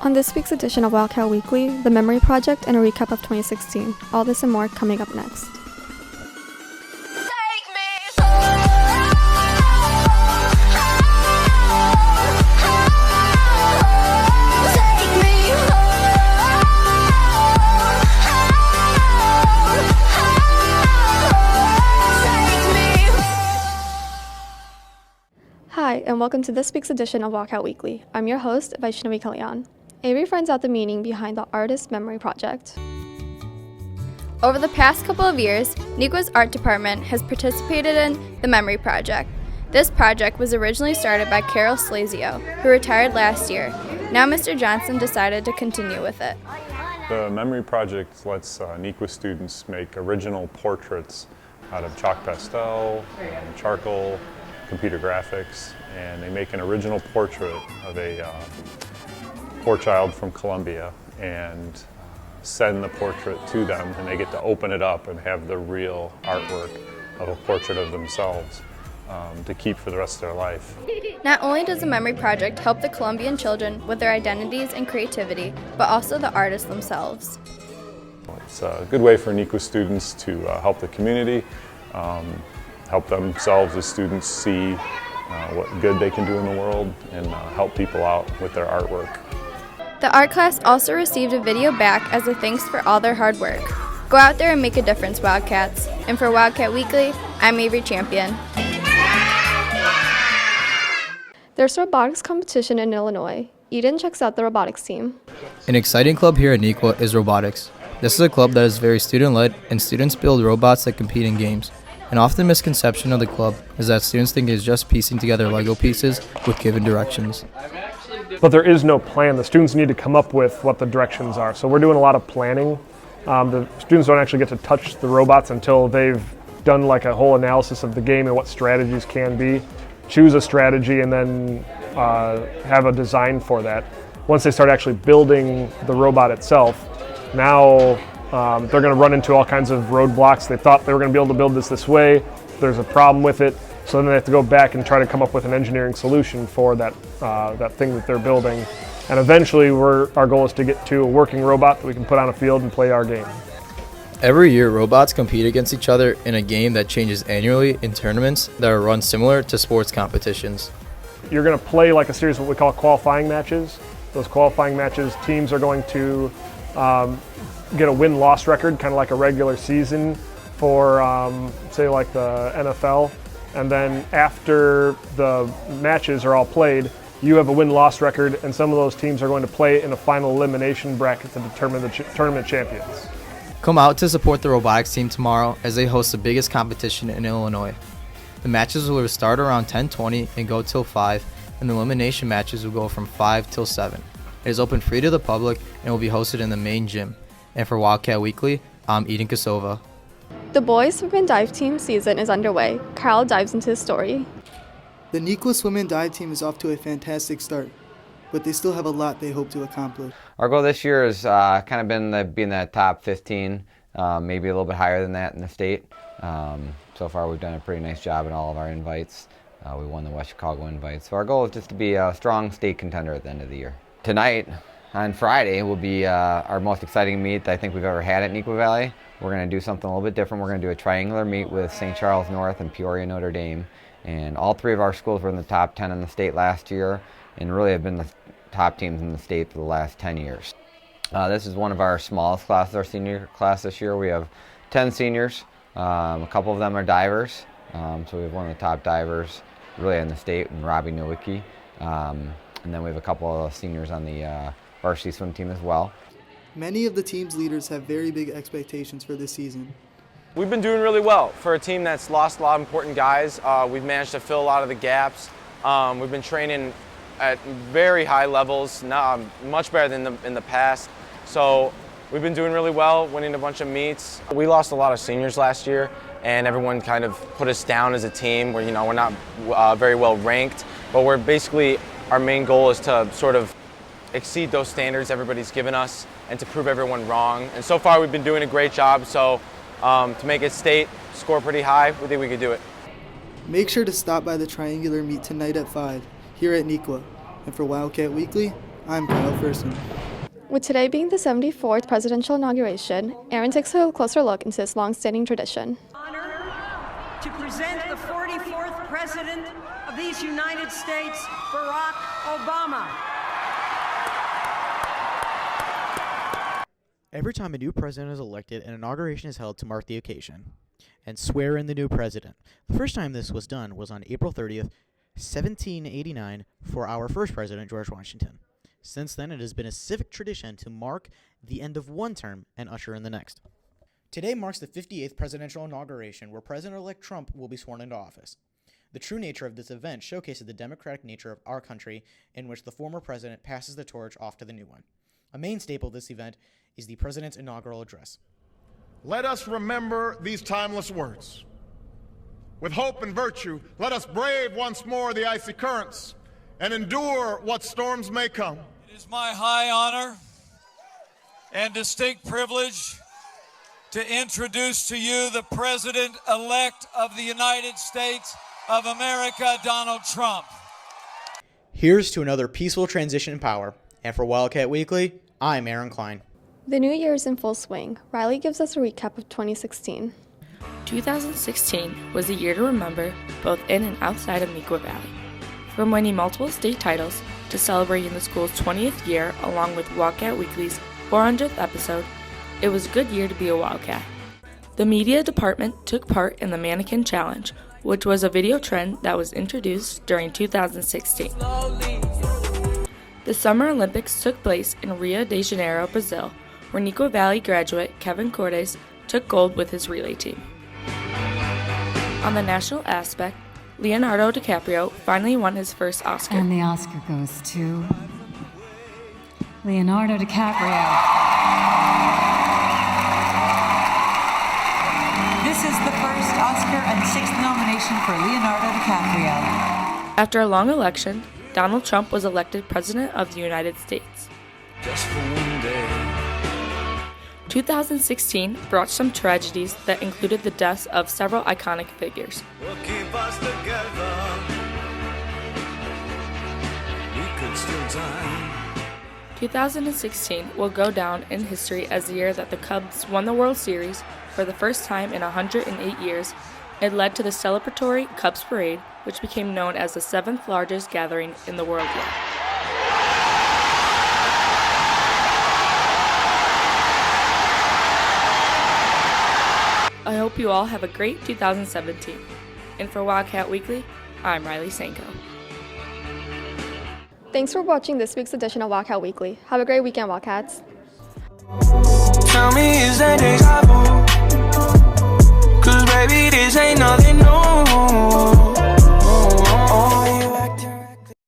On this week's edition of Wildcat Weekly, the Memory Project and a recap of 2016. All this and more coming up next. Hi, and welcome to this week's edition of Wildcat Weekly. I'm your host, Vaishnavi Kalyan. Avery finds out the meaning behind the Artist Memory Project. Over the past couple of years, Neuqua's art department has participated in the Memory Project. This project was originally started by Carol Slasio, who retired last year. Now Mr. Johnson decided to continue with it. The Memory Project lets Neuqua students make original portraits out of chalk pastel, charcoal, computer graphics, and they make an original portrait of a poor child from Colombia and send the portrait to them, and they get to open it up and have the real artwork of a portrait of themselves to keep for the rest of their life. Not only does the Memory Project help the Colombian children with their identities and creativity, but also the artists themselves. It's a good way for Neuqua students to help the community, help themselves as students see what good they can do in the world, and help people out with their artwork. The art class also received a video back as a thanks for all their hard work. Go out there and make a difference, Wildcats. And for Wildcat Weekly, I'm Avery Champion. There's a robotics competition in Illinois. Eden checks out the robotics team. An exciting club here at Neuqua is Robotics. This is a club that is very student-led, and students build robots that compete in games. An often misconception of the club is that students think it's just piecing together Lego pieces with given directions. But there is no plan. The students need to come up with what the directions are. So we're doing a lot of planning. The students don't actually get to touch the robots until they've done like a whole analysis of the game and what strategies can be, choose a strategy, and then have a design for that. Once they start actually building the robot itself, now they're going to run into all kinds of roadblocks. They thought they were going to be able to build this way. There's a problem with it. So then they have to go back and try to come up with an engineering solution for that thing that they're building. And eventually our goal is to get to a working robot that we can put on a field and play our game. Every year, robots compete against each other in a game that changes annually in tournaments that are run similar to sports competitions. You're going to play like a series of what we call qualifying matches. Those qualifying matches, teams are going to get a win-loss record, kind of like a regular season for, say, like the NFL. And then after the matches are all played, you have a win-loss record, and some of those teams are going to play in a final elimination bracket to determine the tournament champions. Come out to support the robotics team tomorrow as they host the biggest competition in Illinois. The matches will start around 10:20 and go till 5, and the elimination matches will go from 5 till 7. It is open free to the public and will be hosted in the main gym. And for Wildcat Weekly, I'm Eden Kosova. The boys' swim and dive team season is underway. Kyle dives into his story. The Neuqua swim and dive team is off to a fantastic start, but they still have a lot they hope to accomplish. Our goal this year has kind of been being that top 15, maybe a little bit higher than that in the state. So far we've done a pretty nice job in all of our invites. We won the West Chicago invite. So our goal is just to be a strong state contender at the end of the year. Tonight, on Friday, will be our most exciting meet I think we've ever had at Neuqua Valley. We're going to do something a little bit different. We're going to do a triangular meet with St. Charles North and Peoria Notre Dame. And all three of our schools were in the top 10 in the state last year and really have been the top teams in the state for the last 10 years. This is one of our smallest classes, our senior class this year. We have 10 seniors. A couple of them are divers. So we have one of the top divers really in the state, and Robbie Nowicki. And then we have a couple of seniors on the varsity swim team as well. Many of the team's leaders have very big expectations for this season. We've been doing really well. For a team that's lost a lot of important guys, we've managed to fill a lot of the gaps. We've been training at very high levels, much better than in the past. So we've been doing really well, winning a bunch of meets. We lost a lot of seniors last year, and everyone kind of put us down as a team where, we're not very well ranked, but we're basically, our main goal is to sort of exceed those standards everybody's given us and to prove everyone wrong. And so far we've been doing a great job, so to make it state, score pretty high, we think we could do it. Make sure to stop by the triangular meet tonight at 5 here at Neuqua. And for Wildcat Weekly, I'm Kyle Ferson. With today being the 74th presidential inauguration, Aaron takes a closer look into this long-standing tradition. Honor to present the 44th President of these United States, Barack Obama. Every time a new president is elected, an inauguration is held to mark the occasion and swear in the new president. The first time this was done was on April 30th, 1789, for our first president, George Washington. Since then, it has been a civic tradition to mark the end of one term and usher in the next. Today marks the 58th presidential inauguration, where President-elect Trump will be sworn into office. The true nature of this event showcases the democratic nature of our country, in which the former president passes the torch off to the new one. A main staple of this event is the president's inaugural address. Let us remember these timeless words. With hope and virtue, let us brave once more the icy currents and endure what storms may come. It is my high honor and distinct privilege to introduce to you the President-elect of the United States of America, Donald Trump. Here's to another peaceful transition in power. And for Wildcat Weekly, I'm Aaron Klein. The new year is in full swing. Riley gives us a recap of 2016. 2016 was a year to remember both in and outside of Neuqua Valley. From winning multiple state titles to celebrating the school's 20th year along with Wildcat Weekly's 400th episode, it was a good year to be a Wildcat. The media department took part in the Mannequin Challenge, which was a video trend that was introduced during 2016. The Summer Olympics took place in Rio de Janeiro, Brazil, where Neuqua Valley graduate Kevin Cordes took gold with his relay team. On the national aspect, Leonardo DiCaprio finally won his first Oscar. And the Oscar goes to Leonardo DiCaprio. This is the first Oscar and 6th nomination for Leonardo DiCaprio. After a long election, Donald Trump was elected President of the United States. Just for one day. 2016 brought some tragedies that included the deaths of several iconic figures. Will keep us together. We could still die. 2016 will go down in history as the year that the Cubs won the World Series for the first time in 108 years. It led to the celebratory Cubs Parade, which became known as the 7th largest gathering in the world yet. I hope you all have a great 2017. And for Wildcat Weekly, I'm Riley Sanko. Thanks for watching this week's edition of Wildcat Weekly. Have a great weekend, Wildcats. Tell me, is that